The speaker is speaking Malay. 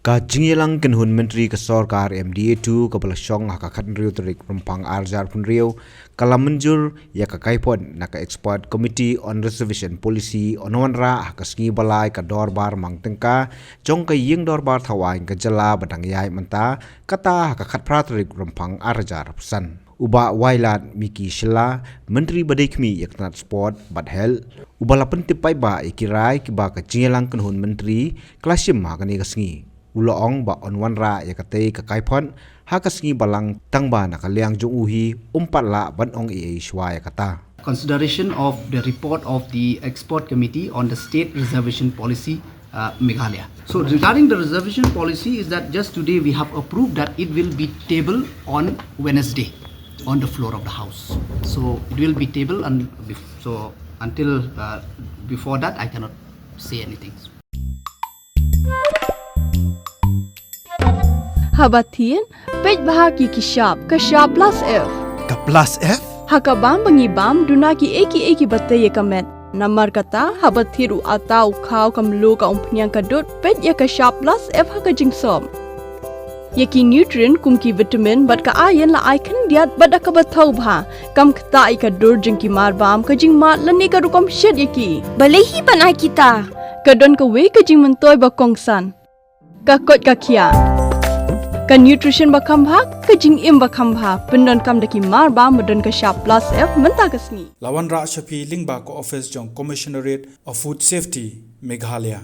Ka jingyelang kenhun menteri ke sorkar MDA2 ke belasong haka khat riu terik rempang arjar pun riu kala menjur ya ka Kaiphod na ka expert committee on reservation policy on Wanrah haka sngi balai ka Dorbar Mang Tyngka jong ka ying Dorbar thawain ka jala badang yai menta kata haka khat pra terik rempang arjar pesan uba wailat miki shila menteri badekmi yaknat sport bad health ubala pentipai ba ikirai ki ba ka jingyelang kenhun menteri klasim ha kani ka sngi Uloong ba on Wanrah ya katay ka Kaiphod hakasngi balang tangba na kaliang jong uhi la banong shwa ya kata. Consideration of the report of the expert committee on the state reservation policy Meghalaya. So regarding the reservation policy is that just today we have approved that it will be tabled on Wednesday on the floor of the house. So it will be tabled and so until before that I cannot say anything. Habatin, pej bahagi kishap, kashap plus F. Ka plus F? Hakabam bangibam, dunaki eki batay kamet. Namar kata, habatiru atau kau kamlu ka umpnyang kadut, pej ya kashap plus F haka jingsom. Yaki nutrient kumki vitamin, bat ka ayan la ikan diat bat ka batau bha. Kam kata ika dur jengki marbam, ka jing mat lani ka rukam shed yaki. Balehi panai kita. Kadon ka we ka jing mentoy bakongsan. Ka kot ka kia. Ka nutrition bakam bha ka jing im bakam bha pendon kam daki mar ba medon ka sharp plus F menta kasni Wanrah shapi lingba ko office jong commissionerate of food safety Meghalaya